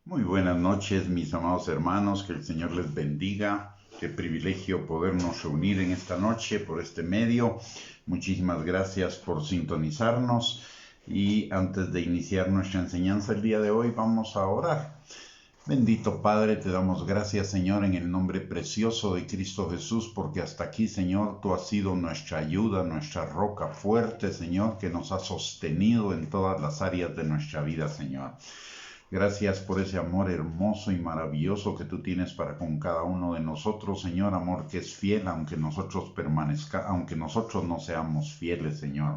Muy buenas noches, mis amados hermanos, que el Señor les bendiga. Qué privilegio podernos reunir en esta noche por este medio. Muchísimas gracias por sintonizarnos. Y antes de iniciar nuestra enseñanza el día de hoy, vamos a orar. Bendito Padre, te damos gracias, Señor, en el nombre precioso de Cristo Jesús, porque hasta aquí, Señor, tú has sido nuestra ayuda, nuestra roca fuerte, Señor, que nos ha sostenido en todas las áreas de nuestra vida, Señor. Gracias por ese amor hermoso y maravilloso que tú tienes para con cada uno de nosotros, Señor, amor que es fiel aunque nosotros no seamos fieles, Señor.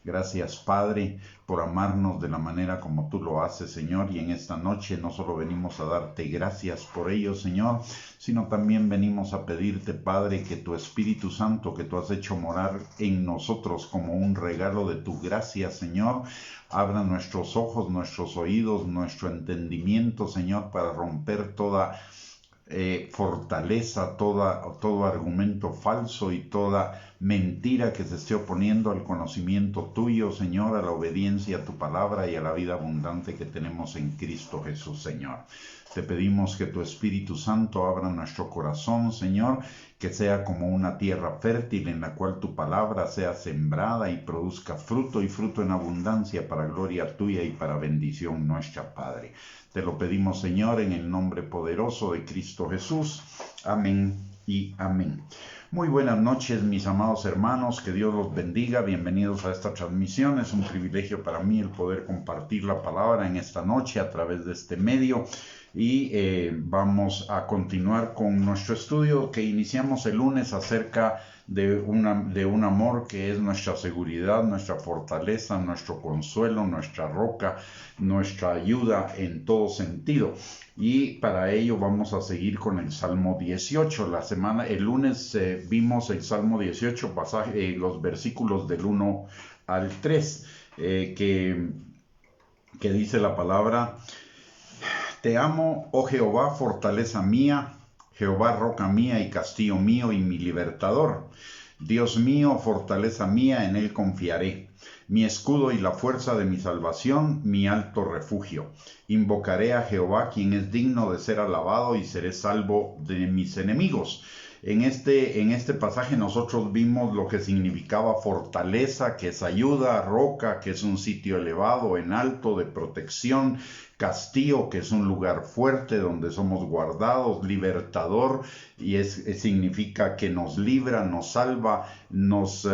Gracias, Padre, por amarnos de la manera como tú lo haces, Señor, y en esta noche no solo venimos a darte gracias por ello, Señor, sino también venimos a pedirte, Padre, que tu Espíritu Santo que tú has hecho morar en nosotros como un regalo de tu gracia, Señor, abra nuestros ojos, nuestros oídos, nuestro entendimiento, Señor, para romper toda fortaleza, todo argumento falso y toda mentira que se esté oponiendo al conocimiento tuyo, Señor, a la obediencia a tu palabra y a la vida abundante que tenemos en Cristo Jesús, Señor. Te pedimos que tu Espíritu Santo abra nuestro corazón, Señor, que sea como una tierra fértil en la cual tu palabra sea sembrada y produzca fruto y fruto en abundancia para gloria tuya y para bendición nuestra, Padre. Te lo pedimos, Señor, en el nombre poderoso de Cristo Jesús. Amén y amén. Muy buenas noches, mis amados hermanos, que Dios los bendiga. Bienvenidos a esta transmisión. Es un privilegio para mí el poder compartir la palabra en esta noche a través de este medio. Y vamos a continuar con nuestro estudio que iniciamos el lunes acerca de un amor que es nuestra seguridad, nuestra fortaleza, nuestro consuelo, nuestra roca, nuestra ayuda en todo sentido. Y para ello vamos a seguir con el Salmo 18. El lunes vimos el Salmo 18, los versículos del 1 al 3, que dice la palabra: Te amo, oh Jehová, fortaleza mía, Jehová, roca mía y castillo mío y mi libertador. Dios mío, fortaleza mía, en él confiaré. Mi escudo y la fuerza de mi salvación, mi alto refugio. Invocaré a Jehová, quien es digno de ser alabado, y seré salvo de mis enemigos. En este pasaje nosotros vimos lo que significaba fortaleza, que es ayuda, roca, que es un sitio elevado, en alto, de protección, castillo, que es un lugar fuerte donde somos guardados, libertador, y significa que nos libra, nos salva, nos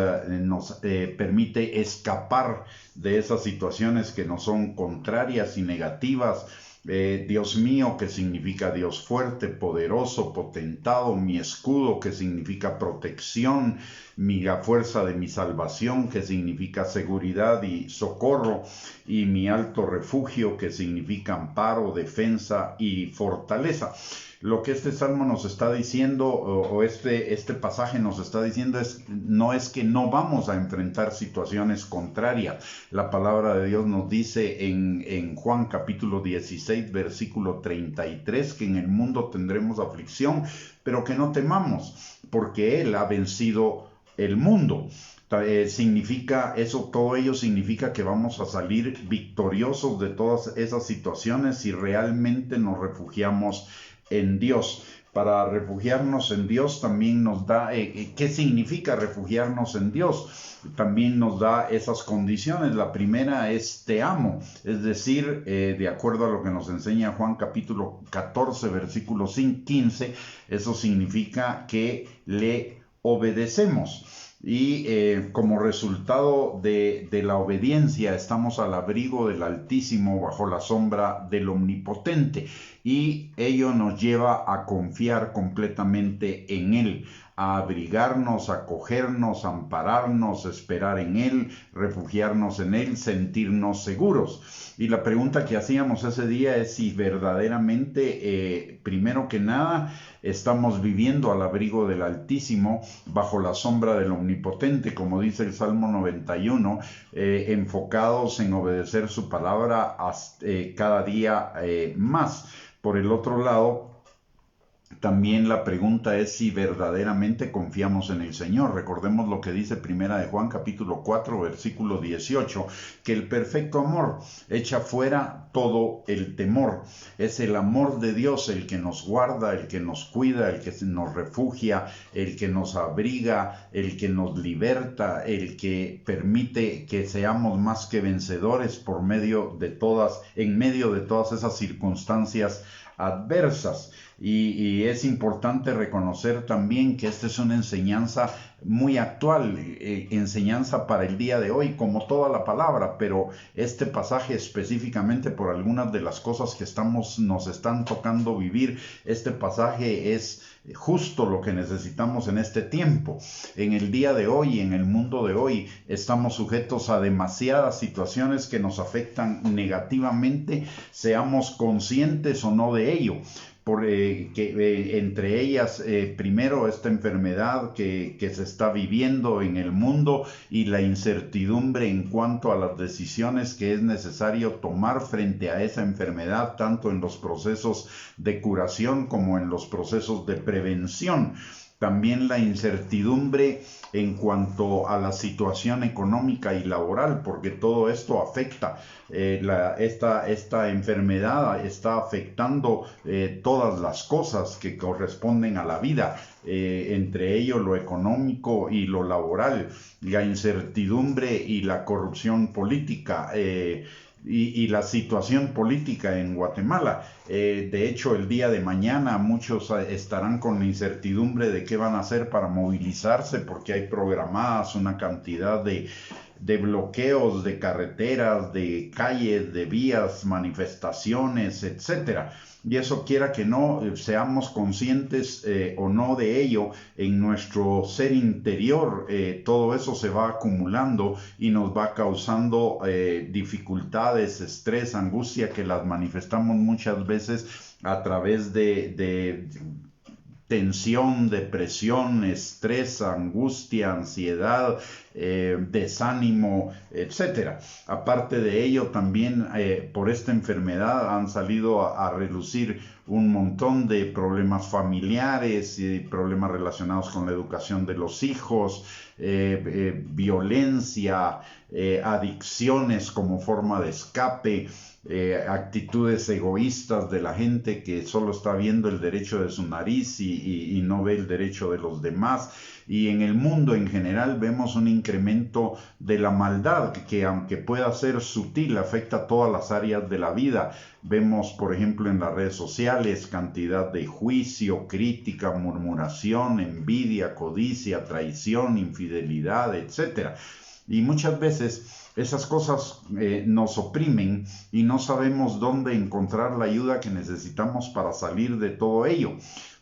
permite escapar de esas situaciones que nos son contrarias y negativas. Dios mío, que significa Dios fuerte, poderoso, potentado. Mi escudo, que significa protección. La fuerza de mi salvación, que significa seguridad y socorro. Y mi alto refugio, que significa amparo, defensa y fortaleza. Lo que este salmo nos está diciendo, o este pasaje nos está diciendo, no es que no vamos a enfrentar situaciones contrarias. La palabra de Dios nos dice en Juan capítulo 16, versículo 33, que en el mundo tendremos aflicción, pero que no temamos, porque Él ha vencido el mundo. Todo ello significa que vamos a salir victoriosos de todas esas situaciones si realmente nos refugiamos en Dios. Para refugiarnos en Dios también nos da, ¿qué significa refugiarnos en Dios? También nos da esas condiciones. La primera es te amo, es decir, de acuerdo a lo que nos enseña Juan capítulo 14, versículo 15, eso significa que le obedecemos. Y como resultado de la obediencia estamos al abrigo del Altísimo, bajo la sombra del Omnipotente, y ello nos lleva a confiar completamente en Él, a abrigarnos, a acogernos, a ampararnos, a esperar en Él, refugiarnos en Él, sentirnos seguros. Y la pregunta que hacíamos ese día es si verdaderamente, primero que nada, estamos viviendo al abrigo del Altísimo, bajo la sombra del Omnipotente, como dice el Salmo 91, enfocados en obedecer su palabra cada día más. Por el otro lado, También la pregunta es si verdaderamente confiamos en el Señor. Recordemos lo que dice Primera de Juan capítulo 4 versículo 18, que el perfecto amor echa fuera todo el temor. Es el amor de Dios el que nos guarda, el que nos cuida, el que nos refugia, el que nos abriga, el que nos liberta, el que permite que seamos más que vencedores en medio de todas esas circunstancias adversas. Y es importante reconocer también que esta es una enseñanza muy actual, enseñanza para el día de hoy, como toda la palabra, pero este pasaje específicamente por algunas de las cosas que nos están tocando vivir, este pasaje es justo lo que necesitamos en este tiempo. En el día de hoy, en el mundo de hoy, estamos sujetos a demasiadas situaciones que nos afectan negativamente, seamos conscientes o no de ello. Entre ellas, primero, esta enfermedad que se está viviendo en el mundo y la incertidumbre en cuanto a las decisiones que es necesario tomar frente a esa enfermedad, tanto en los procesos de curación como en los procesos de prevención. También la incertidumbre en cuanto a la situación económica y laboral, porque todo esto afecta. Esta enfermedad está afectando todas las cosas que corresponden a la vida, entre ello lo económico y lo laboral, la incertidumbre y la corrupción política. Y la situación política en Guatemala. De hecho, el día de mañana muchos estarán con la incertidumbre de qué van a hacer para movilizarse, porque hay programadas una cantidad de bloqueos de carreteras, de calles, de vías, manifestaciones, etcétera. Y eso, quiera que no, seamos conscientes o no de ello, en nuestro ser interior, todo eso se va acumulando y nos va causando dificultades, estrés, angustia, que las manifestamos muchas veces a través de tensión, depresión, estrés, angustia, ansiedad, desánimo, etcétera. Aparte de ello, también por esta enfermedad han salido a relucir un montón de problemas familiares y problemas relacionados con la educación de los hijos, violencia, adicciones como forma de escape, actitudes egoístas de la gente que solo está viendo el derecho de su nariz y no ve el derecho de los demás. Y en el mundo en general vemos un incremento de la maldad que, aunque pueda ser sutil, afecta a todas las áreas de la vida. Vemos, por ejemplo, en las redes sociales cantidad de juicio, crítica, murmuración, envidia, codicia, traición, infidelidad, etcétera. Y muchas veces esas cosas nos oprimen y no sabemos dónde encontrar la ayuda que necesitamos para salir de todo ello.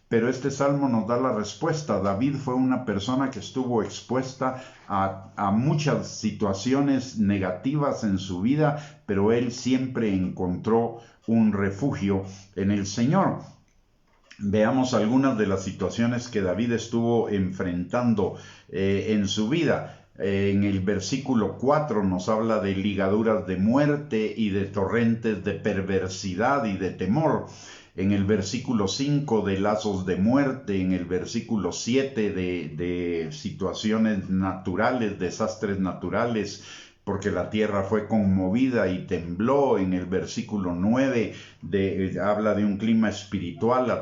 Pero este salmo nos da la respuesta. David fue una persona que estuvo expuesta a muchas situaciones negativas en su vida, pero él siempre encontró un refugio en el Señor. Veamos algunas de las situaciones que David estuvo enfrentando en su vida. En el versículo 4 nos habla de ligaduras de muerte y de torrentes de perversidad y de temor. En el versículo 5 de lazos de muerte, en el versículo 7 de situaciones naturales, desastres naturales, porque la tierra fue conmovida y tembló. En el versículo 9 habla de un clima espiritual,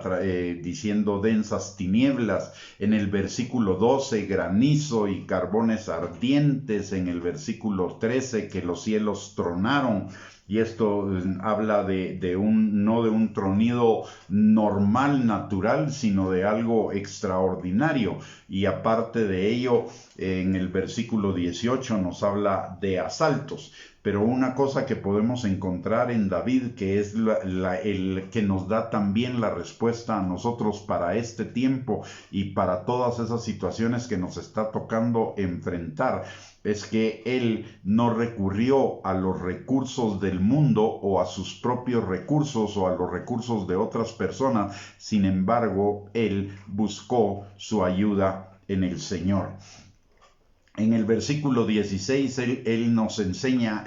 diciendo densas tinieblas. En el versículo 12, granizo y carbones ardientes. En el versículo 13, que los cielos tronaron. Y esto habla no de un tronido normal, natural, sino de algo extraordinario. Y aparte de ello, en el versículo 18 nos habla de asaltos. Pero una cosa que podemos encontrar en David, que es el que nos da también la respuesta a nosotros para este tiempo y para todas esas situaciones que nos está tocando enfrentar, es que él no recurrió a los recursos del mundo o a sus propios recursos o a los recursos de otras personas. Sin embargo, él buscó su ayuda en el Señor. En el versículo 16, él nos enseña,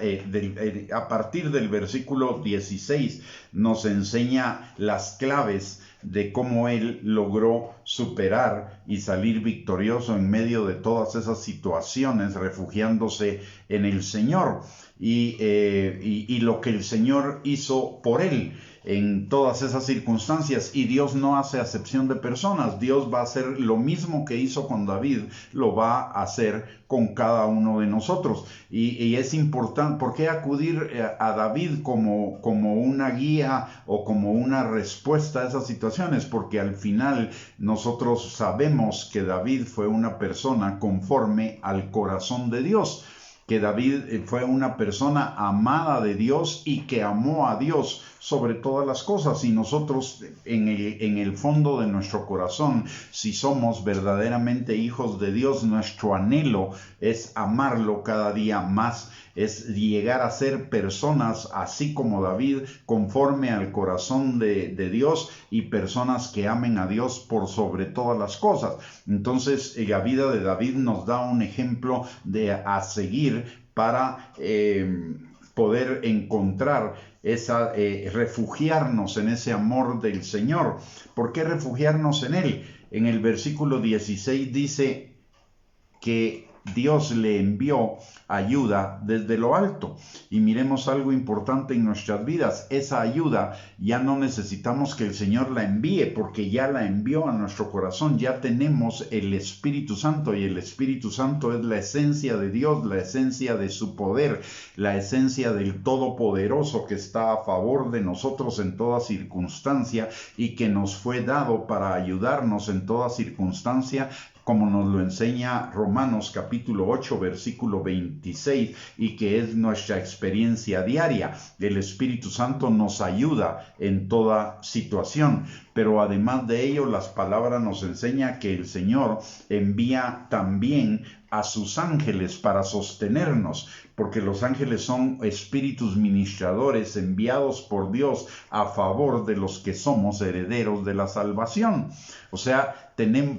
a partir del versículo 16, nos enseña las claves de cómo él logró superar y salir victorioso en medio de todas esas situaciones, refugiándose en el Señor y lo que el Señor hizo por él en todas esas circunstancias. Y Dios no hace acepción de personas. Dios va a hacer lo mismo que hizo con David, lo va a hacer con cada uno de nosotros. Y es importante, ¿por qué acudir a David como una guía o como una respuesta a esas situaciones? Porque al final nosotros sabemos que David fue una persona conforme al corazón de Dios, que David fue una persona amada de Dios y que amó a Dios sobre todas las cosas. Y nosotros en el fondo de nuestro corazón, si somos verdaderamente hijos de Dios, nuestro anhelo es amarlo cada día más, es llegar a ser personas así como David, conforme al corazón de Dios, y personas que amen a Dios por sobre todas las cosas. Entonces la vida de David nos da un ejemplo a seguir para poder encontrar refugiarnos en ese amor del Señor. ¿Por qué refugiarnos en Él? En el versículo 16 dice que Dios le envió ayuda desde lo alto. Y miremos algo importante en nuestras vidas. Esa ayuda ya no necesitamos que el Señor la envíe, porque ya la envió a nuestro corazón. Ya tenemos el Espíritu Santo, y el Espíritu Santo es la esencia de Dios, la esencia de su poder, la esencia del Todopoderoso que está a favor de nosotros en toda circunstancia y que nos fue dado para ayudarnos en toda circunstancia, como nos lo enseña Romanos capítulo 8, versículo 26, y que es nuestra experiencia diaria. El Espíritu Santo nos ayuda en toda situación, pero además de ello, las palabras nos enseñan que el Señor envía también a sus ángeles para sostenernos, porque los ángeles son espíritus ministradores enviados por Dios a favor de los que somos herederos de la salvación. O sea,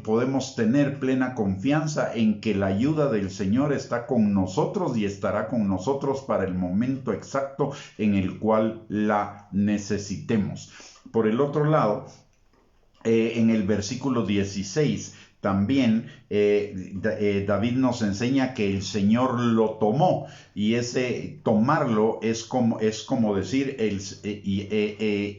podemos tener plena confianza en que la ayuda del Señor está con nosotros y estará con nosotros para el momento exacto en el cual la necesitemos. Por el otro lado, en el versículo 16, también David nos enseña que el Señor lo tomó, y ese tomarlo es como decir,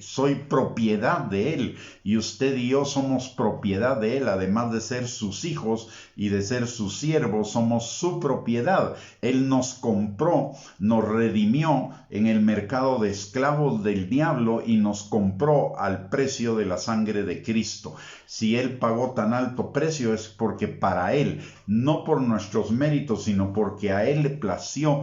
soy propiedad de Él, y usted y yo somos propiedad de Él. Además de ser sus hijos y de ser sus siervos, somos su propiedad. Él nos compró, nos redimió en el mercado de esclavos del diablo y nos compró al precio de la sangre de Cristo. Si Él pagó tan alto precio, es porque para Él, no por nuestros méritos, sino porque a Él le plació,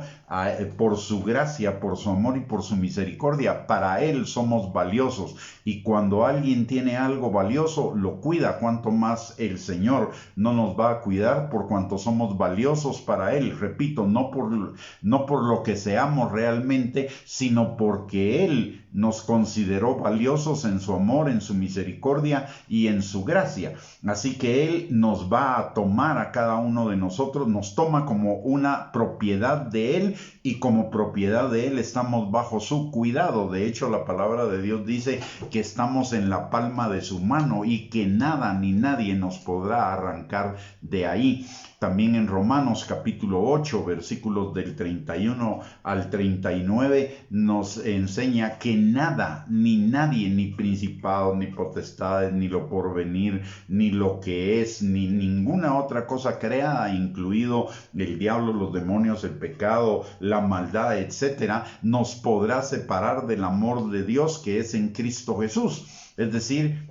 por su gracia, por su amor y por su misericordia, para Él somos valiosos. Y cuando alguien tiene algo valioso, lo cuida. Cuanto más el Señor no nos va a cuidar, por cuanto somos valiosos para Él. Repito, no por lo que seamos realmente, sino porque Él nos consideró valiosos en su amor, en su misericordia y en su gracia. Así que Él nos va a tomar a cada uno de nosotros, nos toma como una propiedad de Él, y como propiedad de Él estamos bajo su cuidado. De hecho, la palabra de Dios dice que estamos en la palma de su mano y que nada ni nadie nos podrá arrancar de ahí. También en Romanos capítulo 8, versículos del 31 al 39, nos enseña que nada, ni nadie, ni principados, ni potestades, ni lo porvenir, ni lo que es, ni ninguna otra cosa creada, incluido el diablo, los demonios, el pecado, la maldad, etcétera, nos podrá separar del amor de Dios que es en Cristo Jesús. Es decir,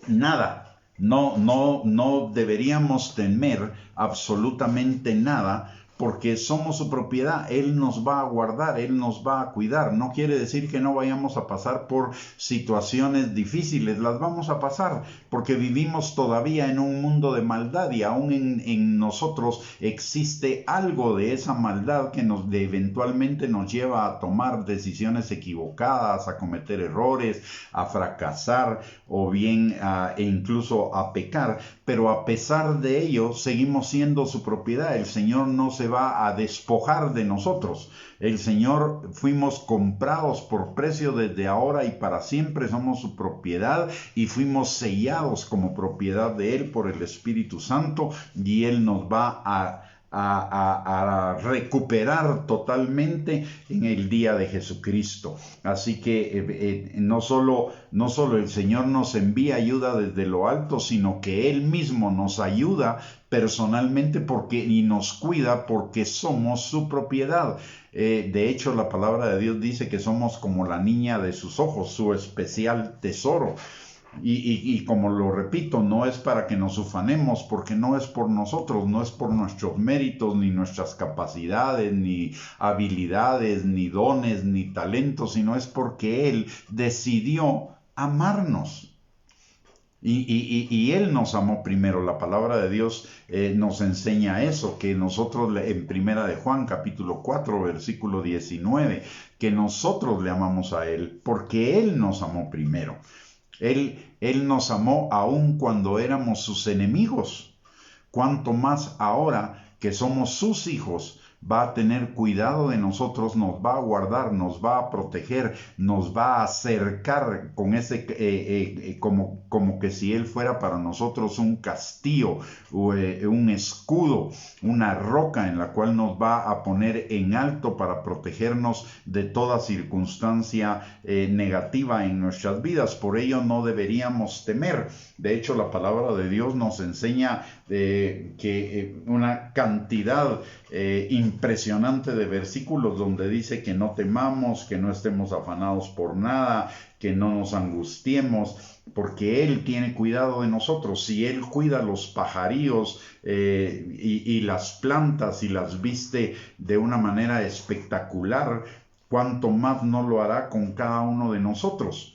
nada. No deberíamos temer absolutamente nada, porque somos su propiedad. Él nos va a guardar, Él nos va a cuidar. No quiere decir que no vayamos a pasar por situaciones difíciles, las vamos a pasar, porque vivimos todavía en un mundo de maldad y aún en nosotros existe algo de esa maldad que eventualmente nos lleva a tomar decisiones equivocadas, a cometer errores, a fracasar o bien e incluso a pecar. Pero a pesar de ello, seguimos siendo su propiedad. El Señor no se va a despojar de nosotros. El Señor, fuimos comprados por precio desde ahora y para siempre, somos su propiedad y fuimos sellados como propiedad de Él por el Espíritu Santo, y Él nos va a recuperar totalmente en el día de Jesucristo. Así que no solo el Señor nos envía ayuda desde lo alto, sino que Él mismo nos ayuda personalmente y nos cuida, porque somos su propiedad. De hecho, la palabra de Dios dice que somos como la niña de sus ojos, su especial tesoro. Y como lo repito, no es para que nos ufanemos, porque no es por nosotros, no es por nuestros méritos, ni nuestras capacidades, ni habilidades, ni dones, ni talentos, sino es porque Él decidió amarnos. Y Él nos amó primero. La palabra de Dios nos enseña eso, que nosotros en Primera de Juan capítulo 4 versículo 19, que nosotros le amamos a Él porque Él nos amó primero. Él nos amó aun cuando éramos sus enemigos. Cuanto más ahora que somos sus hijos, va a tener cuidado de nosotros, nos va a guardar, nos va a proteger, nos va a acercar con ese, como que si Él fuera para nosotros un castillo, un escudo, una roca en la cual nos va a poner en alto para protegernos de toda circunstancia negativa en nuestras vidas. Por ello no deberíamos temer. De hecho, la palabra de Dios nos enseña que una cantidad impresionante de versículos donde dice que no temamos, que no estemos afanados por nada, que no nos angustiemos, porque Él tiene cuidado de nosotros. Si Él cuida los pajarillos y las plantas y las viste de una manera espectacular, ¿cuánto más no lo hará con cada uno de nosotros?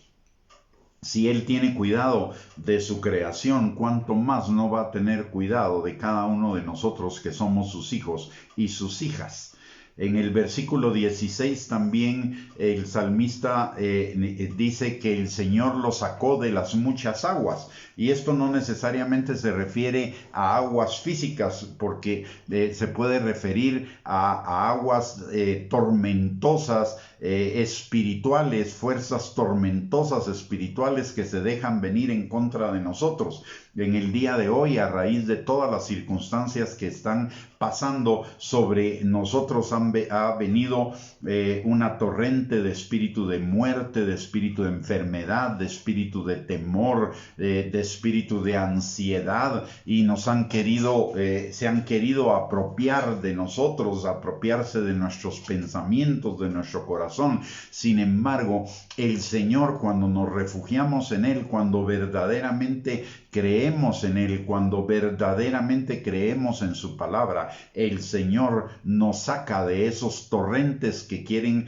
Si Él tiene cuidado de su creación, ¿cuánto más no va a tener cuidado de cada uno de nosotros que somos sus hijos y sus hijas? En el versículo 16 también el salmista dice que el Señor lo sacó de las muchas aguas. Y esto no necesariamente se refiere a aguas físicas, porque se puede referir a aguas tormentosas, espirituales, fuerzas tormentosas espirituales que se dejan venir en contra de nosotros. En el día de hoy, a raíz de todas las circunstancias que están pasando sobre nosotros, ha venido una torrente de espíritu de muerte, de espíritu de enfermedad, de espíritu de temor, de espíritu de ansiedad, y se han querido apropiar de nosotros, apropiarse de nuestros pensamientos, de nuestro corazón. Sin embargo, el Señor, cuando nos refugiamos en Él, cuando verdaderamente creemos en Él, cuando verdaderamente creemos en su palabra, el Señor nos saca de esos torrentes que quieren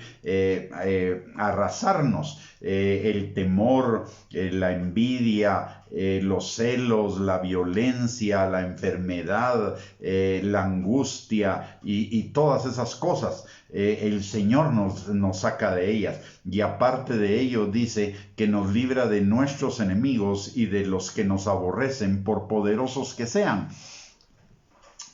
arrasarnos. El temor, la envidia, los celos, la violencia, la enfermedad, la angustia y todas esas cosas. El Señor nos saca de ellas, y aparte de ello dice que nos libra de nuestros enemigos y de los que nos aborrecen, por poderosos que sean.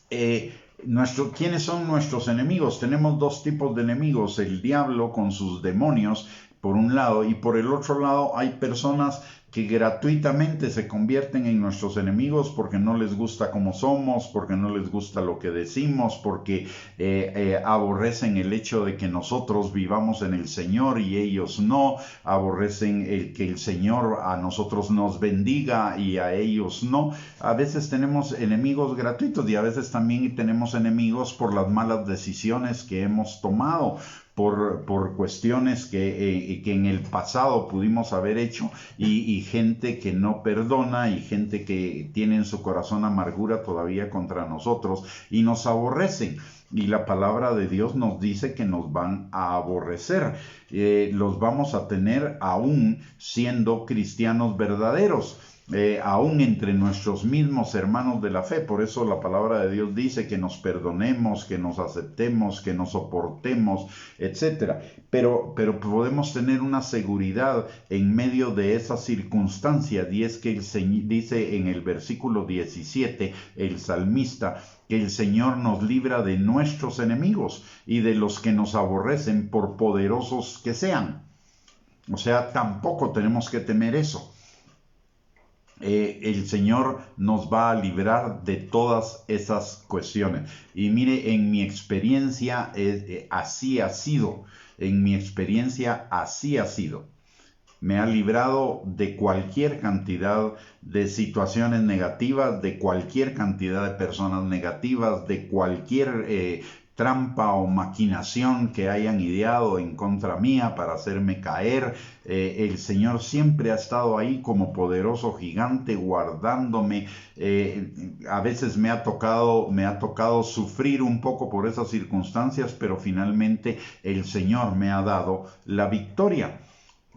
¿Quiénes son nuestros enemigos? Tenemos dos tipos de enemigos: el diablo con sus demonios por un lado, y por el otro lado hay personas que gratuitamente se convierten en nuestros enemigos porque no les gusta cómo somos, porque no les gusta lo que decimos, porque aborrecen el hecho de que nosotros vivamos en el Señor y ellos no, aborrecen que el Señor a nosotros nos bendiga y a ellos no. A veces tenemos enemigos gratuitos, y a veces también tenemos enemigos por las malas decisiones que hemos tomado, por cuestiones que en el pasado pudimos haber hecho y y gente que no perdona y gente que tiene en su corazón amargura todavía contra nosotros y nos aborrecen. Y la palabra de Dios nos dice que nos van a aborrecer. Los vamos a tener aún siendo cristianos verdaderos. Aún entre nuestros mismos hermanos de la fe. Por eso la palabra de Dios dice que nos perdonemos, que nos aceptemos, que nos soportemos, etc. Pero podemos tener una seguridad en medio de esas circunstancias, y es que dice en el versículo 17, el salmista, que el Señor nos libra de nuestros enemigos y de los que nos aborrecen, por poderosos que sean. O sea, tampoco tenemos que temer eso. El Señor nos va a librar de todas esas cuestiones. Y mire, en mi experiencia así ha sido. En mi experiencia así ha sido. Me ha librado de cualquier cantidad de situaciones negativas, de cualquier cantidad de personas negativas, de cualquier trampa o maquinación que hayan ideado en contra mía para hacerme caer. El Señor siempre ha estado ahí como poderoso gigante guardándome. A veces me ha tocado sufrir un poco por esas circunstancias, pero finalmente el Señor me ha dado la victoria.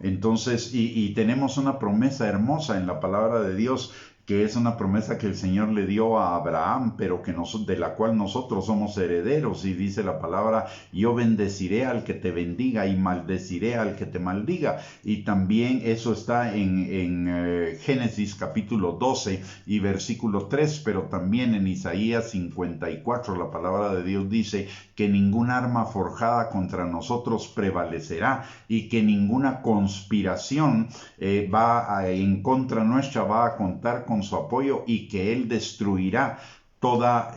Entonces, y tenemos una promesa hermosa en la palabra de Dios, que es una promesa que el Señor le dio a Abraham, pero de la cual nosotros somos herederos. Y dice la palabra: yo bendeciré al que te bendiga y maldeciré al que te maldiga. Y también eso está en Génesis capítulo 12 y versículo 3, pero también en Isaías 54 la palabra de Dios dice que ninguna arma forjada contra nosotros prevalecerá y que ninguna conspiración en contra nuestra va a contar con su apoyo, y que Él destruirá toda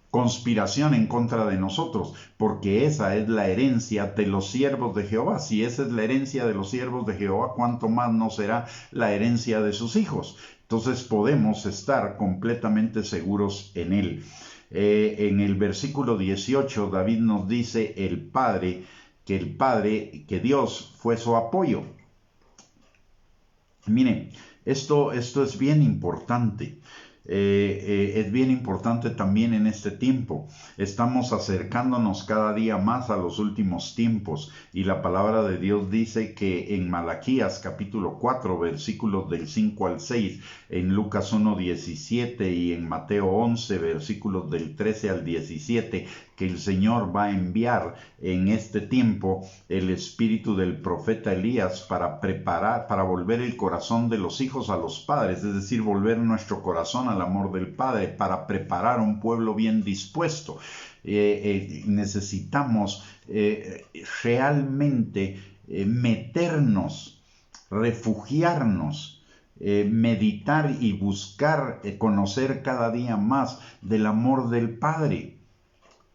conspiración en contra de nosotros, porque esa es la herencia de los siervos de Jehová. Si esa es la herencia de los siervos de Jehová, ¿cuánto más no será la herencia de sus hijos? Entonces podemos estar completamente seguros en Él. En el versículo 18, David nos dice que Dios fue su apoyo. Miren, esto es bien importante. Es bien importante también en este tiempo. Estamos acercándonos cada día más a los últimos tiempos, y la palabra de Dios dice que en Malaquías capítulo 4 versículos del 5 al 6, en Lucas 1:17 y en Mateo 11 versículos del 13 al 17, que el Señor va a enviar en este tiempo el espíritu del profeta Elías para volver el corazón de los hijos a los padres, es decir, volver nuestro corazón al amor del Padre, para preparar un pueblo bien dispuesto. Necesitamos realmente meternos, refugiarnos, meditar y buscar conocer cada día más del amor del Padre.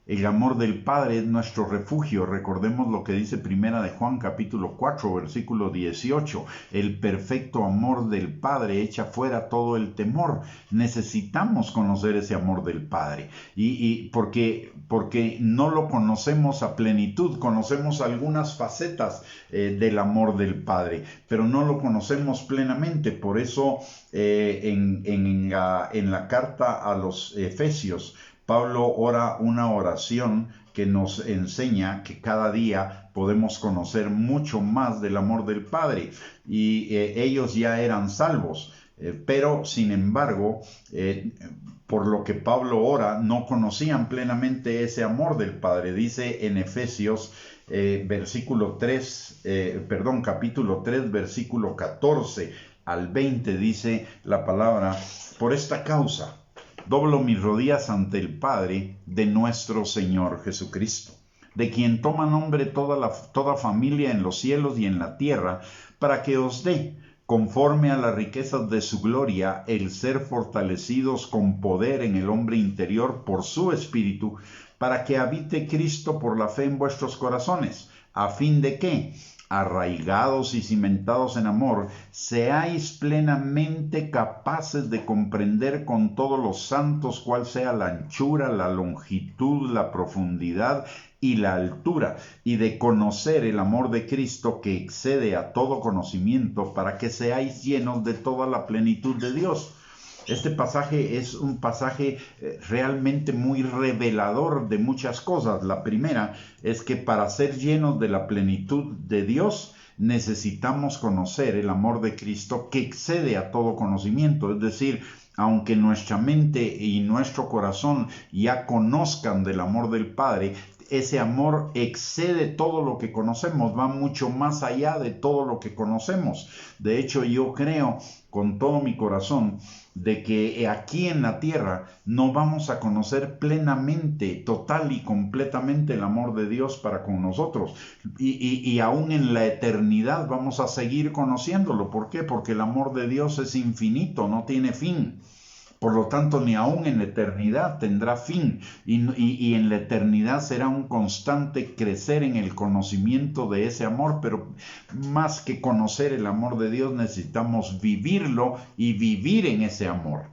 El amor del Padre es nuestro refugio. Recordemos lo que dice Primera de Juan capítulo 4 versículo 18. El perfecto amor del Padre echa fuera todo el temor. Necesitamos conocer ese amor del Padre. Y porque no lo conocemos a plenitud. Conocemos algunas facetas del amor del Padre, pero no lo conocemos plenamente. Por eso en la carta a los Efesios, Pablo ora una oración que nos enseña que cada día podemos conocer mucho más del amor del Padre. Y ellos ya eran salvos, pero sin embargo, por lo que Pablo ora, no conocían plenamente ese amor del Padre. Dice en Efesios capítulo 3, versículo 14 al 20, dice la palabra: por esta causa doblo mis rodillas ante el Padre de nuestro Señor Jesucristo, de quien toma nombre toda familia en los cielos y en la tierra, para que os dé, conforme a las riquezas de su gloria, el ser fortalecidos con poder en el hombre interior por su Espíritu, para que habite Cristo por la fe en vuestros corazones, ¿A fin de qué? Arraigados y cimentados en amor, seáis plenamente capaces de comprender con todos los santos cuál sea la anchura, la longitud, la profundidad y la altura, y de conocer el amor de Cristo que excede a todo conocimiento, para que seáis llenos de toda la plenitud de Dios. Este pasaje es un pasaje realmente muy revelador de muchas cosas. La primera es que para ser llenos de la plenitud de Dios necesitamos conocer el amor de Cristo que excede a todo conocimiento. Es decir, aunque nuestra mente y nuestro corazón ya conozcan del amor del Padre, ese amor excede todo lo que conocemos, va mucho más allá de todo lo que conocemos. De hecho, yo creo con todo mi corazón de que aquí en la tierra no vamos a conocer plenamente, total y completamente el amor de Dios para con nosotros. Y aún en la eternidad vamos a seguir conociéndolo. ¿Por qué? Porque el amor de Dios es infinito, no tiene fin. Por lo tanto, ni aún en la eternidad tendrá fin, y en la eternidad será un constante crecer en el conocimiento de ese amor, pero más que conocer el amor de Dios, necesitamos vivirlo y vivir en ese amor.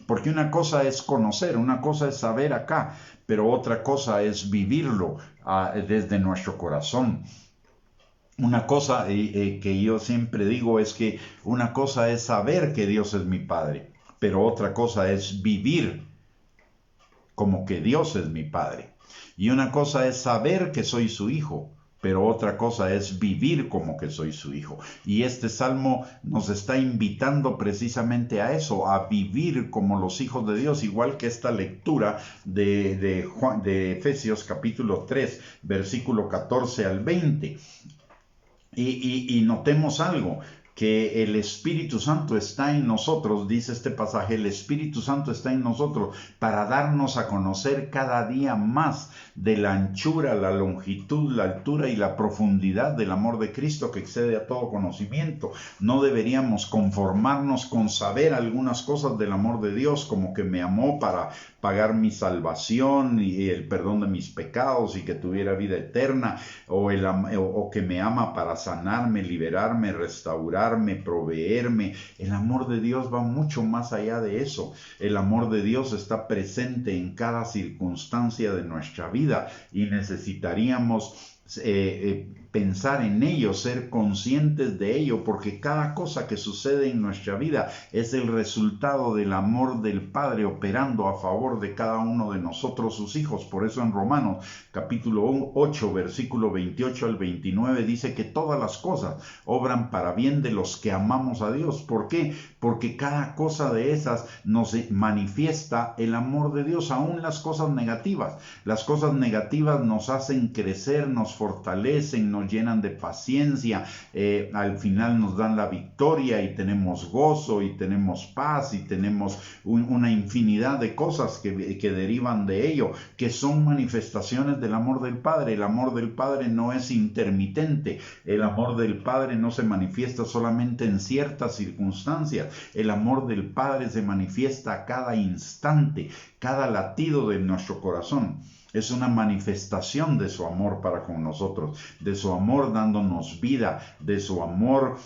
Porque una cosa es conocer, una cosa es saber acá, pero otra cosa es vivirlo desde nuestro corazón. Una cosa que yo siempre digo es que una cosa es saber que Dios es mi Padre, pero otra cosa es vivir como que Dios es mi Padre. Y una cosa es saber que soy su hijo, pero otra cosa es vivir como que soy su hijo. Y este salmo nos está invitando precisamente a eso, a vivir como los hijos de Dios, igual que esta lectura de Efesios capítulo 3, versículo 14 al 20. Y notemos algo, que el Espíritu Santo está en nosotros, dice este pasaje, el Espíritu Santo está en nosotros para darnos a conocer cada día más de la anchura, la longitud, la altura y la profundidad del amor de Cristo que excede a todo conocimiento. No deberíamos conformarnos con saber algunas cosas del amor de Dios, como que me amó para pagar mi salvación y el perdón de mis pecados y que tuviera vida eterna, o que me ama para sanarme, liberarme, restaurarme, proveerme. El amor de Dios va mucho más allá de eso. El amor de Dios está presente en cada circunstancia de nuestra vida y necesitaríamos pensar en ello, ser conscientes de ello, porque cada cosa que sucede en nuestra vida es el resultado del amor del Padre operando a favor de cada uno de nosotros, sus hijos. Por eso en Romanos capítulo 8, versículo 28 al 29 dice que todas las cosas obran para bien de los que amamos a Dios. ¿Por qué? Porque cada cosa de esas nos manifiesta el amor de Dios, aún las cosas negativas. Las cosas negativas nos hacen crecer, nos fortalecen, nos llenan de paciencia, al final nos dan la victoria y tenemos gozo y tenemos paz y tenemos una infinidad de cosas que derivan de ello, que son manifestaciones del amor del Padre. El amor del Padre no es intermitente, el amor del Padre no se manifiesta solamente en ciertas circunstancias, el amor del Padre se manifiesta a cada instante, cada latido de nuestro corazón. Es una manifestación de su amor para con nosotros, de su amor dándonos vida, de su amor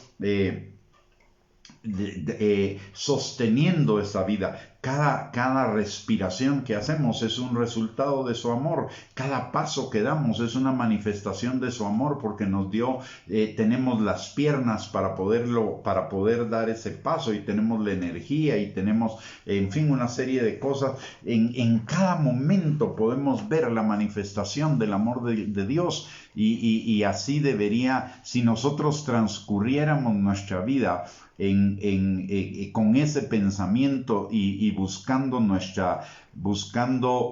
sosteniendo esa vida. Cada respiración que hacemos es un resultado de su amor. Cada paso que damos es una manifestación de su amor, porque nos dio, tenemos las piernas para poder dar ese paso, y tenemos la energía y tenemos, en fin, una serie de cosas. En cada momento podemos ver la manifestación del amor de Dios, y así debería, si nosotros transcurriéramos nuestra vida con ese pensamiento y buscando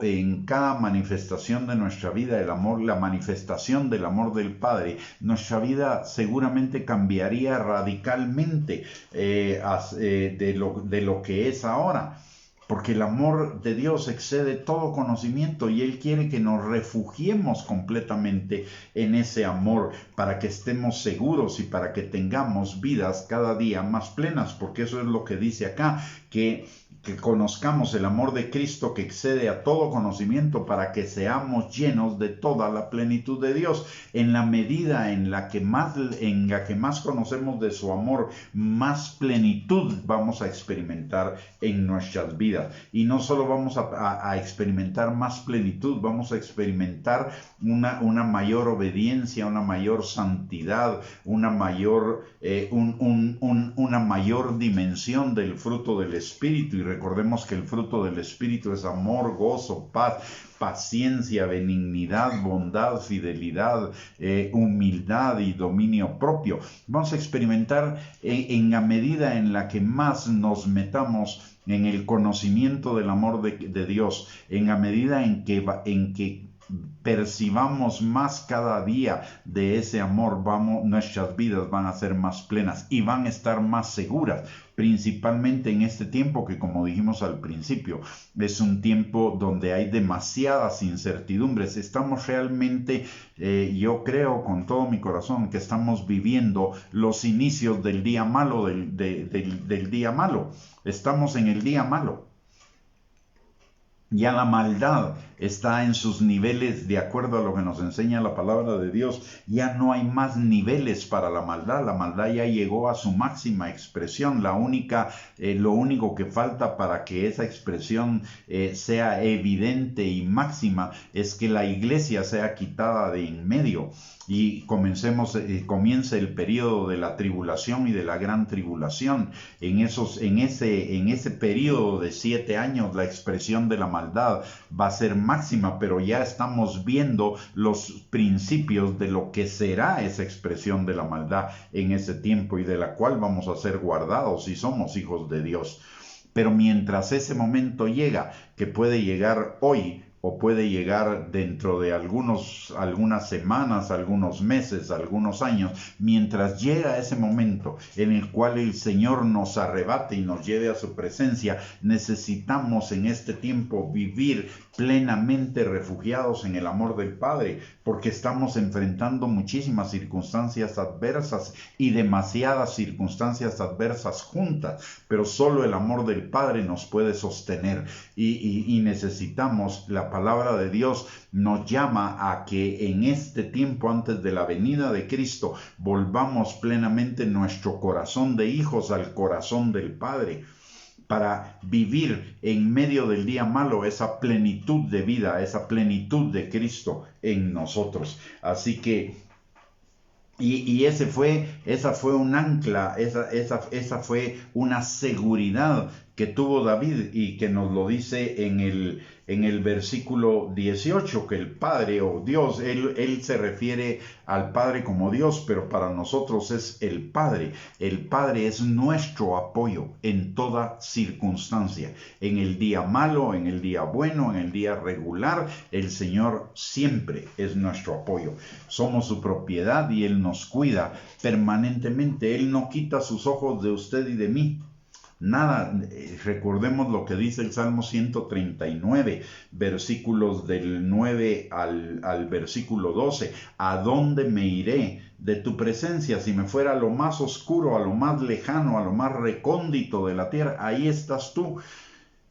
en cada manifestación de nuestra vida el amor, la manifestación del amor del Padre, nuestra vida seguramente cambiaría radicalmente de lo que es ahora. Porque el amor de Dios excede todo conocimiento y Él quiere que nos refugiemos completamente en ese amor para que estemos seguros y para que tengamos vidas cada día más plenas, porque eso es lo que dice acá, que que conozcamos el amor de Cristo que excede a todo conocimiento, para que seamos llenos de toda la plenitud de Dios. En la medida en la que más conocemos de su amor, más plenitud vamos a experimentar en nuestras vidas. Y no solo vamos a experimentar más plenitud, vamos a experimentar una mayor obediencia, una mayor santidad, una mayor dimensión del fruto del Espíritu. Y recordemos que el fruto del Espíritu es amor, gozo, paz, paciencia, benignidad, bondad, fidelidad, humildad y dominio propio. Vamos a experimentar en la medida en la que más nos metamos en el conocimiento del amor de Dios, en la medida en que percibamos más cada día de ese amor, nuestras vidas van a ser más plenas y van a estar más seguras, principalmente en este tiempo que, como dijimos al principio, es un tiempo donde hay demasiadas incertidumbres. Estamos realmente, yo creo con todo mi corazón, que estamos viviendo los inicios del día malo, del día malo. Estamos en el día malo. Ya la maldad está en sus niveles de acuerdo a lo que nos enseña la palabra de Dios. Ya no hay más niveles para la maldad. La maldad ya llegó a su máxima expresión. Lo único que falta para que esa expresión sea evidente y máxima es que la iglesia sea quitada de en medio y comience el periodo de la tribulación y de la gran tribulación. En ese periodo de 7 años la expresión de la maldad va a ser máxima, pero ya estamos viendo los principios de lo que será esa expresión de la maldad en ese tiempo, y de la cual vamos a ser guardados si somos hijos de Dios. Pero mientras ese momento llega, que puede llegar hoy, o puede llegar dentro de algunas semanas, algunos meses, algunos años, mientras llega ese momento en el cual el Señor nos arrebate y nos lleve a su presencia, necesitamos en este tiempo vivir plenamente refugiados en el amor del Padre, porque estamos enfrentando muchísimas circunstancias adversas y demasiadas circunstancias adversas juntas, pero solo el amor del Padre nos puede sostener, y necesitamos. La palabra de Dios nos llama a que en este tiempo antes de la venida de Cristo volvamos plenamente nuestro corazón de hijos al corazón del Padre, para vivir en medio del día malo esa plenitud de vida, esa plenitud de Cristo en nosotros. Así que esa fue un ancla, esa fue una seguridad que tuvo David, y que nos lo dice en el versículo 18, que el Padre o Dios, él se refiere al Padre como Dios, pero para nosotros es el Padre. El Padre es nuestro apoyo en toda circunstancia, en el día malo, en el día bueno, en el día regular. El Señor siempre es nuestro apoyo. Somos su propiedad y Él nos cuida permanentemente. Él no quita sus ojos de usted y de mí. Nada. Recordemos lo que dice el Salmo 139, versículos del 9 al versículo 12. ¿A dónde me iré de tu presencia? Si me fuera a lo más oscuro, a lo más lejano, a lo más recóndito de la tierra, ahí estás tú.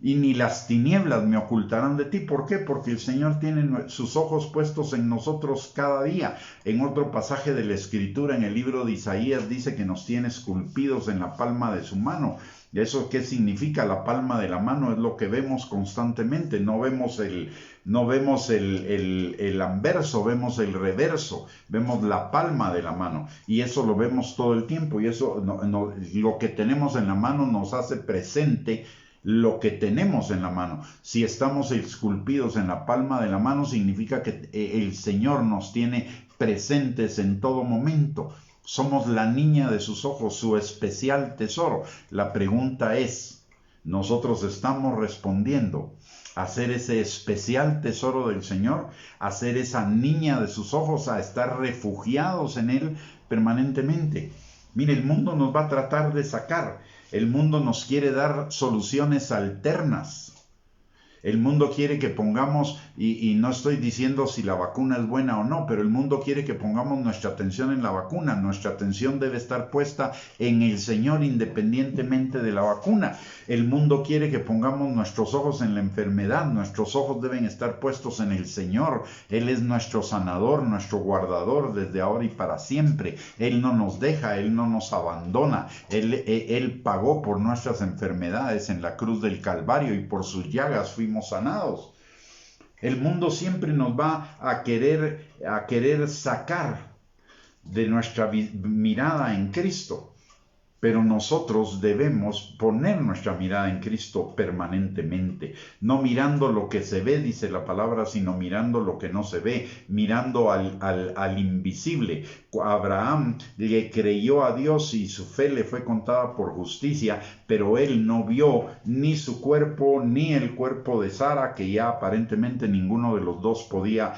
Y ni las tinieblas me ocultarán de ti. ¿Por qué? Porque el Señor tiene sus ojos puestos en nosotros cada día. En otro pasaje de la Escritura, en el libro de Isaías, dice que nos tiene esculpidos en la palma de su mano. ¿Eso qué significa? La palma de la mano es lo que vemos constantemente. No vemos el anverso, vemos el reverso, vemos la palma de la mano, y eso lo vemos todo el tiempo. Y eso lo que tenemos en la mano nos hace presente lo que tenemos en la mano. Si estamos esculpidos en la palma de la mano, significa que el Señor nos tiene presentes en todo momento. Somos la niña de sus ojos, su especial tesoro. La pregunta es, ¿nosotros estamos respondiendo a ser ese especial tesoro del Señor, a ser esa niña de sus ojos, a estar refugiados en Él permanentemente? Mire, el mundo nos va a tratar de sacar. El mundo nos quiere dar soluciones alternas. El mundo quiere que pongamos, y no estoy diciendo si la vacuna es buena o no, pero el mundo quiere que pongamos nuestra atención en la vacuna. Nuestra atención debe estar puesta en el Señor independientemente de la vacuna. El mundo quiere que pongamos nuestros ojos en la enfermedad. Nuestros ojos deben estar puestos en el Señor. Él es nuestro sanador, nuestro guardador desde ahora y para siempre. Él no nos deja, Él no nos abandona. Él pagó por nuestras enfermedades en la cruz del Calvario y por sus llagas fuimos sanados. El mundo siempre nos va a querer sacar de nuestra mirada en Cristo. Pero nosotros debemos poner nuestra mirada en Cristo permanentemente, no mirando lo que se ve, dice la palabra, sino mirando lo que no se ve, mirando al invisible. Abraham le creyó a Dios y su fe le fue contada por justicia, pero él no vio ni su cuerpo ni el cuerpo de Sara, que ya aparentemente ninguno de los dos podía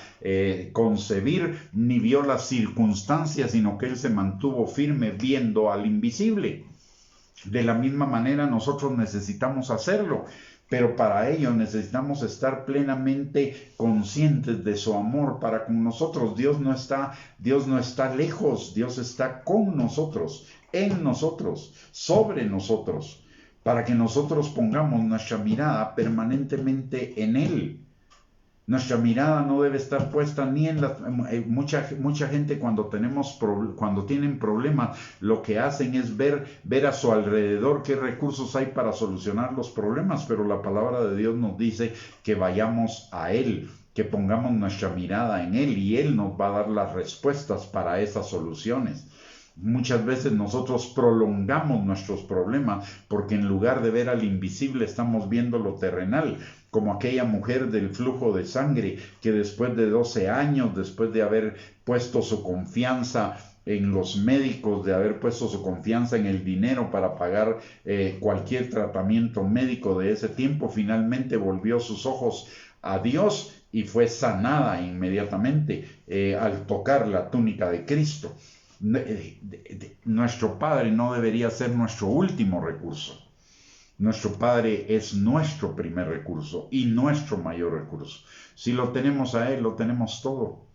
concebir, ni vio las circunstancias, sino que él se mantuvo firme viendo al invisible. De la misma manera nosotros necesitamos hacerlo, pero para ello necesitamos estar plenamente conscientes de su amor para con nosotros. Dios no está lejos, Dios está con nosotros, en nosotros, sobre nosotros, para que nosotros pongamos nuestra mirada permanentemente en Él. Nuestra mirada no debe estar puesta ni en mucha gente cuando tienen problemas, lo que hacen es ver a su alrededor qué recursos hay para solucionar los problemas, pero la palabra de Dios nos dice que vayamos a Él, que pongamos nuestra mirada en Él y Él nos va a dar las respuestas para esas soluciones. Muchas veces nosotros prolongamos nuestros problemas porque en lugar de ver al invisible estamos viendo lo terrenal, como aquella mujer del flujo de sangre que después de 12 años, después de haber puesto su confianza en los médicos, de haber puesto su confianza en el dinero para pagar cualquier tratamiento médico de ese tiempo, finalmente volvió sus ojos a Dios y fue sanada inmediatamente al tocar la túnica de Cristo. Nuestro Padre no debería ser nuestro último recurso. Nuestro Padre es nuestro primer recurso y nuestro mayor recurso. Si lo tenemos a Él, lo tenemos todo.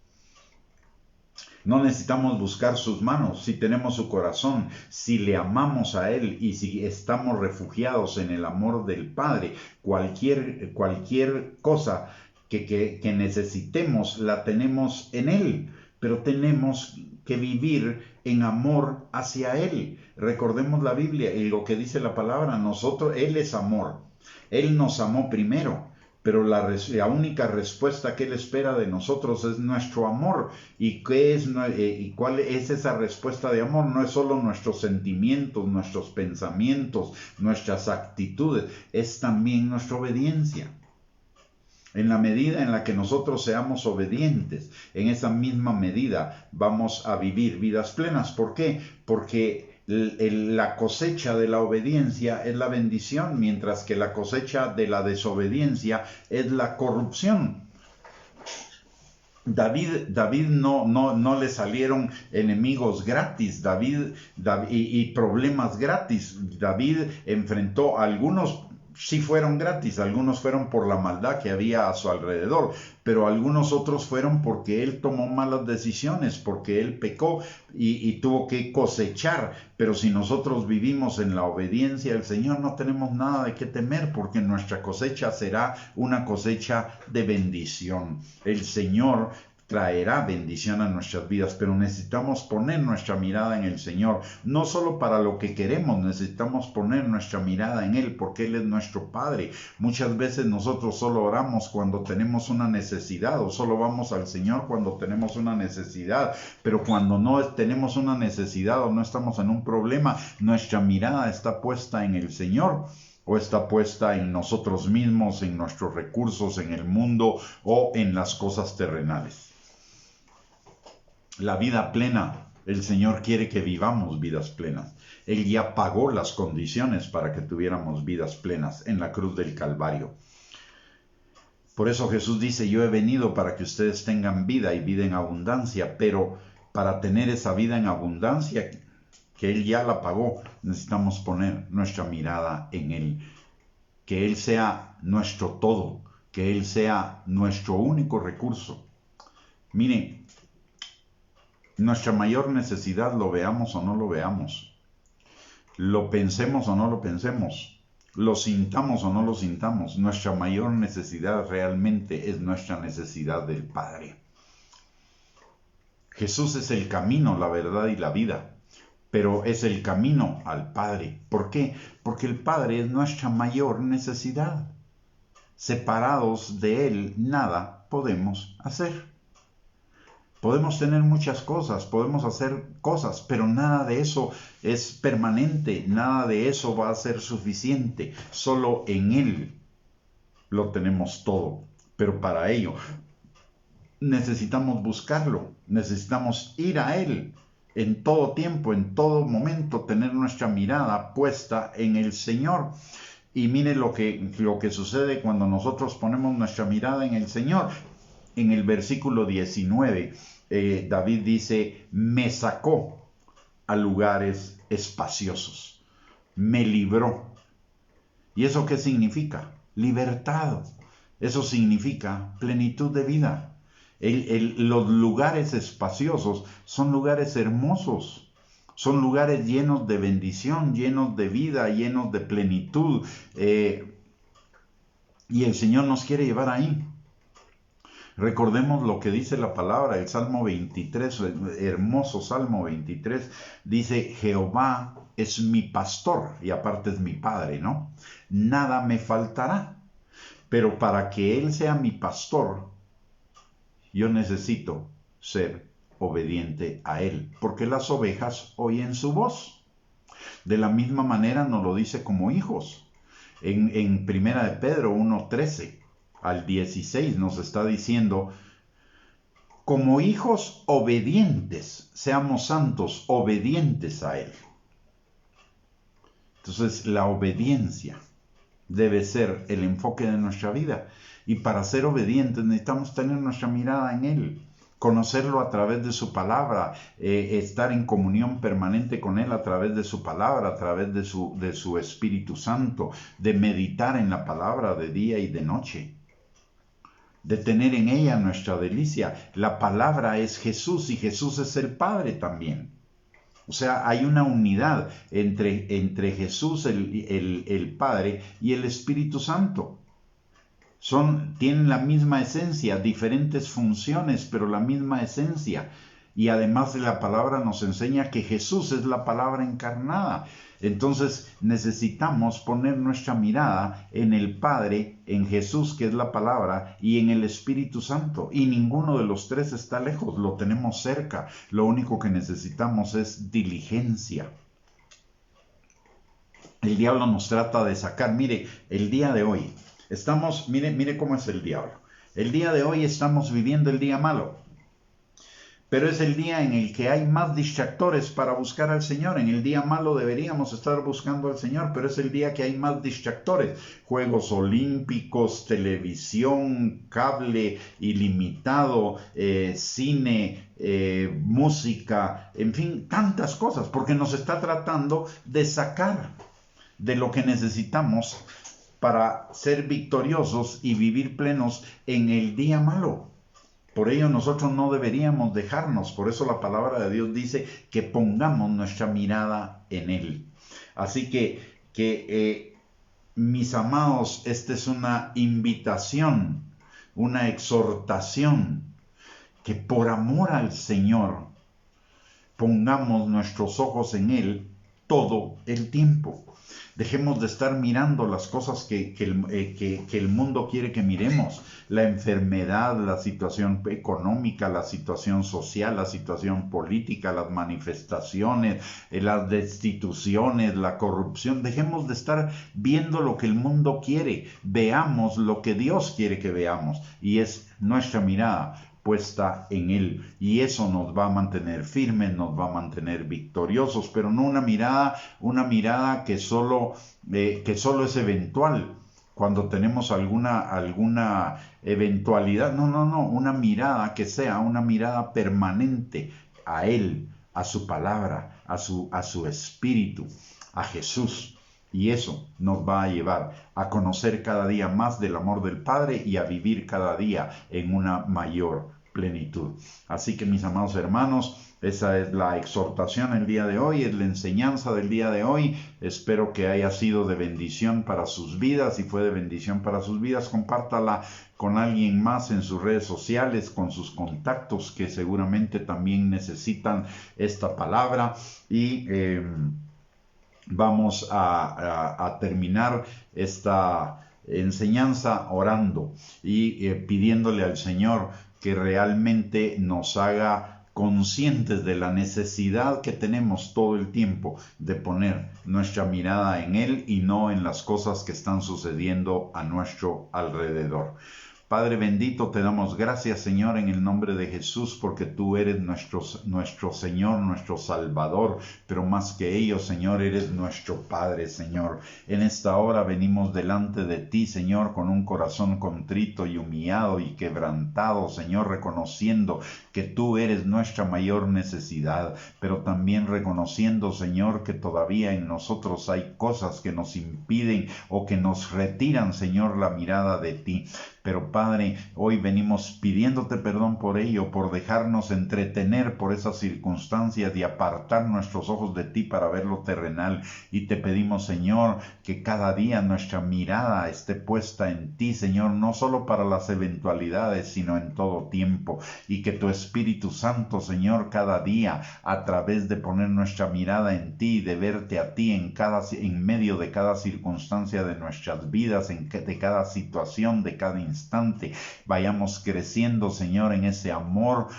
No necesitamos buscar sus manos, si tenemos su corazón, si le amamos a Él y si estamos refugiados en el amor del Padre, cualquier cosa que necesitemos la tenemos en Él, pero tenemos que vivir en amor hacia Él. Recordemos la Biblia y lo que dice la palabra, Él es amor, Él nos amó primero, pero la única respuesta que Él espera de nosotros es nuestro amor. ¿Y cuál es esa respuesta de amor? No es solo nuestros sentimientos, nuestros pensamientos, nuestras actitudes, es también nuestra obediencia. En la medida en la que nosotros seamos obedientes, en esa misma medida vamos a vivir vidas plenas. ¿Por qué? Porque la cosecha de la obediencia es la bendición, mientras que la cosecha de la desobediencia es la corrupción. David no le salieron enemigos gratis, y problemas gratis. David enfrentó a algunos. Sí fueron gratis, algunos fueron por la maldad que había a su alrededor, pero algunos otros fueron porque él tomó malas decisiones, porque él pecó y tuvo que cosechar. Pero si nosotros vivimos en la obediencia al Señor, no tenemos nada de qué temer, porque nuestra cosecha será una cosecha de bendición. El Señor traerá bendición a nuestras vidas, pero necesitamos poner nuestra mirada en el Señor, no solo para lo que queremos, necesitamos poner nuestra mirada en Él, porque Él es nuestro Padre. Muchas veces nosotros solo oramos cuando tenemos una necesidad, o solo vamos al Señor cuando tenemos una necesidad, pero cuando no tenemos una necesidad o no estamos en un problema, nuestra mirada está puesta en el Señor, o está puesta en nosotros mismos, en nuestros recursos, en el mundo o en las cosas terrenales. La vida plena, el Señor quiere que vivamos vidas plenas. Él ya pagó las condiciones para que tuviéramos vidas plenas en la cruz del Calvario. Por eso Jesús dice, yo he venido para que ustedes tengan vida y vida en abundancia, pero para tener esa vida en abundancia, que Él ya la pagó, necesitamos poner nuestra mirada en Él. Que Él sea nuestro todo, que Él sea nuestro único recurso. Mire, nuestra mayor necesidad, lo veamos o no lo veamos, lo pensemos o no lo pensemos, lo sintamos o no lo sintamos, nuestra mayor necesidad realmente es nuestra necesidad del Padre. Jesús es el camino, la verdad y la vida, pero es el camino al Padre. ¿Por qué? Porque el Padre es nuestra mayor necesidad. Separados de Él, nada podemos hacer. Podemos tener muchas cosas, podemos hacer cosas, pero nada de eso es permanente, nada de eso va a ser suficiente. Solo en Él lo tenemos todo, pero para ello necesitamos buscarlo, necesitamos ir a Él en todo tiempo, en todo momento, tener nuestra mirada puesta en el Señor. Y mire lo que sucede cuando nosotros ponemos nuestra mirada en el Señor. En el versículo 19, David dice, me sacó a lugares espaciosos, me libró. ¿Y eso qué significa? Libertad. Eso significa plenitud de vida. Los lugares espaciosos son lugares hermosos, son lugares llenos de bendición, llenos de vida, llenos de plenitud. Y el Señor nos quiere llevar ahí. Recordemos lo que dice la palabra, el Salmo 23, el hermoso Salmo 23, dice, Jehová es mi pastor, y aparte es mi Padre, ¿no? Nada me faltará. Pero para que Él sea mi pastor, yo necesito ser obediente a Él, porque las ovejas oyen su voz. De la misma manera nos lo dice como hijos. En Primera de Pedro 1:13 al 16 nos está diciendo, como hijos obedientes, seamos santos, obedientes a Él. Entonces la obediencia debe ser el enfoque de nuestra vida. Y para ser obedientes necesitamos tener nuestra mirada en Él, conocerlo a través de su palabra, estar en comunión permanente con Él a través de su palabra, a través de su Espíritu Santo, de meditar en la palabra de día y de noche, de tener en ella nuestra delicia. La palabra es Jesús y Jesús es el Padre también. O sea, hay una unidad entre Jesús, el Padre, y el Espíritu Santo. Tienen la misma esencia, diferentes funciones, pero la misma esencia. Y además la palabra nos enseña que Jesús es la palabra encarnada. Entonces necesitamos poner nuestra mirada en el Padre, en Jesús, que es la palabra, y en el Espíritu Santo. Y ninguno de los tres está lejos, lo tenemos cerca. Lo único que necesitamos es diligencia. El diablo nos trata de sacar. Mire, el día de hoy mire cómo es el diablo. El día de hoy estamos viviendo el día malo. Pero es el día en el que hay más distractores para buscar al Señor. En el día malo deberíamos estar buscando al Señor, pero es el día que hay más distractores. Juegos olímpicos, televisión, cable ilimitado, cine, música, en fin, tantas cosas, porque nos está tratando de sacar de lo que necesitamos para ser victoriosos y vivir plenos en el día malo. Por ello nosotros no deberíamos dejarnos, por eso la palabra de Dios dice que pongamos nuestra mirada en Él. Así que mis amados, esta es una invitación, una exhortación, que por amor al Señor pongamos nuestros ojos en Él todo el tiempo. Dejemos de estar mirando las cosas que el mundo quiere que miremos. La enfermedad, la situación económica, la situación social, la situación política, las manifestaciones, las destituciones, la corrupción. Dejemos de estar viendo lo que el mundo quiere. Veamos lo que Dios quiere que veamos. Y es nuestra mirada puesta en Él, y eso nos va a mantener firmes, nos va a mantener victoriosos, pero no una mirada que solo es eventual cuando tenemos alguna eventualidad. No, una mirada que sea una mirada permanente a Él, a su palabra, a su espíritu, a Jesús. Y eso nos va a llevar a conocer cada día más del amor del Padre y a vivir cada día en una mayor plenitud. Así que, mis amados hermanos, esa es la exhortación el día de hoy, es la enseñanza del día de hoy. Espero que haya sido de bendición para sus vidas. Si fue de bendición para sus vidas, compártala con alguien más en sus redes sociales, con sus contactos que seguramente también necesitan esta palabra. Y vamos a terminar esta enseñanza orando y pidiéndole al Señor que realmente nos haga conscientes de la necesidad que tenemos todo el tiempo de poner nuestra mirada en Él y no en las cosas que están sucediendo a nuestro alrededor. Padre bendito, te damos gracias, Señor, en el nombre de Jesús, porque tú eres nuestro Señor, nuestro Salvador, pero más que ello, Señor, eres nuestro Padre, Señor. En esta hora venimos delante de ti, Señor, con un corazón contrito y humillado y quebrantado, Señor, reconociendo que tú eres nuestra mayor necesidad, pero también reconociendo, Señor, que todavía en nosotros hay cosas que nos impiden o que nos retiran, Señor, la mirada de ti. Pero Padre, hoy venimos pidiéndote perdón por ello, por dejarnos entretener por esas circunstancias y apartar nuestros ojos de ti para ver lo terrenal. Y te pedimos, Señor, que cada día nuestra mirada esté puesta en ti, Señor, no solo para las eventualidades, sino en todo tiempo. Y que tu Espíritu Santo, Señor, cada día, a través de poner nuestra mirada en ti, de verte a ti en medio de cada circunstancia de nuestras vidas, de cada situación, de cada instante, vayamos creciendo, Señor, en ese amor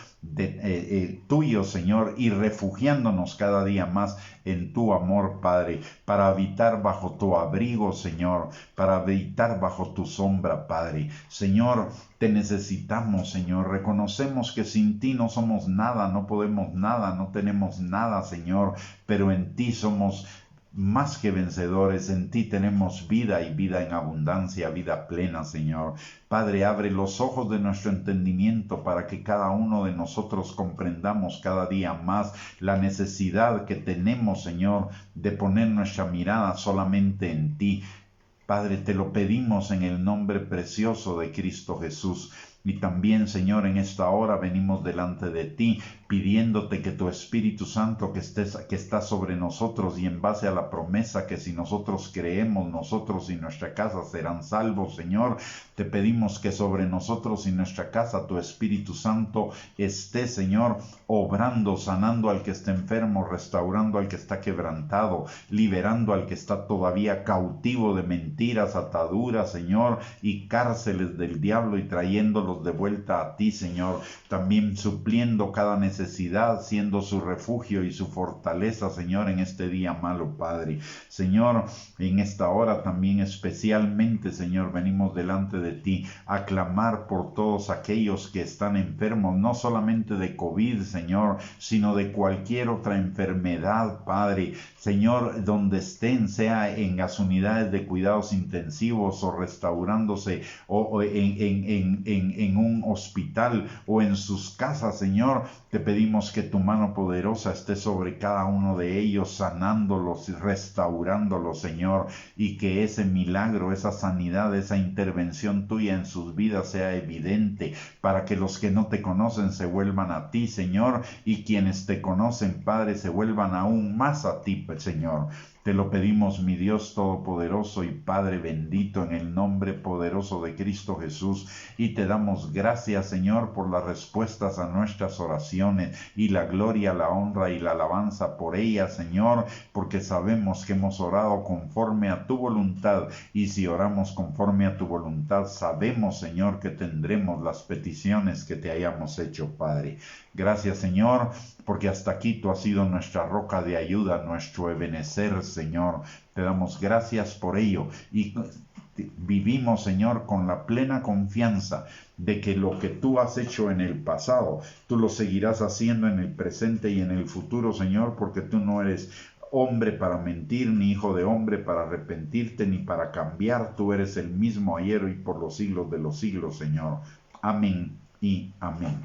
tuyo, Señor, y refugiándonos cada día más en tu amor, Padre, para habitar bajo tu abrigo, Señor, para habitar bajo tu sombra, Padre. Señor, te necesitamos, Señor, reconocemos que sin ti no somos nada, no podemos nada, no tenemos nada, Señor, pero en ti somos más que vencedores, en ti tenemos vida y vida en abundancia, vida plena, Señor. Padre, abre los ojos de nuestro entendimiento para que cada uno de nosotros comprendamos cada día más la necesidad que tenemos, Señor, de poner nuestra mirada solamente en ti. Padre, te lo pedimos en el nombre precioso de Cristo Jesús. Y también, Señor, en esta hora venimos delante de ti, pidiéndote que tu Espíritu Santo que está sobre nosotros y en base a la promesa que si nosotros creemos, nosotros y nuestra casa serán salvos, Señor, te pedimos que sobre nosotros y nuestra casa tu Espíritu Santo esté, Señor, obrando, sanando al que está enfermo, restaurando al que está quebrantado, liberando al que está todavía cautivo de mentiras, ataduras, Señor, y cárceles del diablo y trayéndolo de vuelta a ti, Señor, también supliendo cada necesidad, siendo su refugio y su fortaleza, Señor, en este día malo, Padre. Señor, en esta hora también especialmente, Señor, venimos delante de ti a clamar por todos aquellos que están enfermos, no solamente de COVID, Señor, sino de cualquier otra enfermedad, Padre. Señor, donde estén, sea en las unidades de cuidados intensivos o restaurándose o en un hospital o en sus casas, Señor, te pedimos que tu mano poderosa esté sobre cada uno de ellos, sanándolos y restaurándolos, Señor, y que ese milagro, esa sanidad, esa intervención tuya en sus vidas sea evidente, para que los que no te conocen se vuelvan a ti, Señor, y quienes te conocen, Padre, se vuelvan aún más a ti, Señor. Te lo pedimos, mi Dios todopoderoso y Padre bendito, en el nombre poderoso de Cristo Jesús, y te damos gracias, Señor, por las respuestas a nuestras oraciones, y la gloria, la honra y la alabanza por ellas, Señor, porque sabemos que hemos orado conforme a tu voluntad, y si oramos conforme a tu voluntad, sabemos, Señor, que tendremos las peticiones que te hayamos hecho, Padre. Gracias, Señor, porque hasta aquí tú has sido nuestra roca de ayuda, nuestro ebenecer, Señor. Te damos gracias por ello y vivimos, Señor, con la plena confianza de que lo que tú has hecho en el pasado, tú lo seguirás haciendo en el presente y en el futuro, Señor, porque tú no eres hombre para mentir, ni hijo de hombre para arrepentirte, ni para cambiar. Tú eres el mismo ayer y por los siglos de los siglos, Señor. Amén y amén.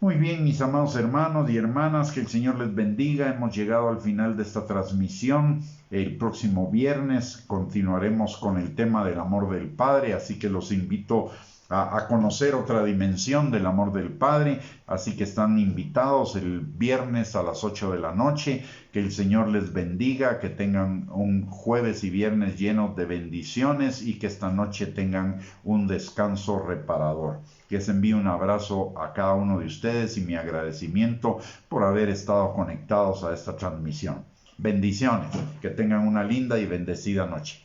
Muy bien, mis amados hermanos y hermanas, que el Señor les bendiga. Hemos llegado al final de esta transmisión. El próximo viernes continuaremos con el tema del amor del Padre, así que los invito a conocer otra dimensión del amor del Padre, así que están invitados el viernes a las 8 de la noche, que el Señor les bendiga, que tengan un jueves y viernes llenos de bendiciones y que esta noche tengan un descanso reparador. Les envío un abrazo a cada uno de ustedes y mi agradecimiento por haber estado conectados a esta transmisión. Bendiciones, que tengan una linda y bendecida noche.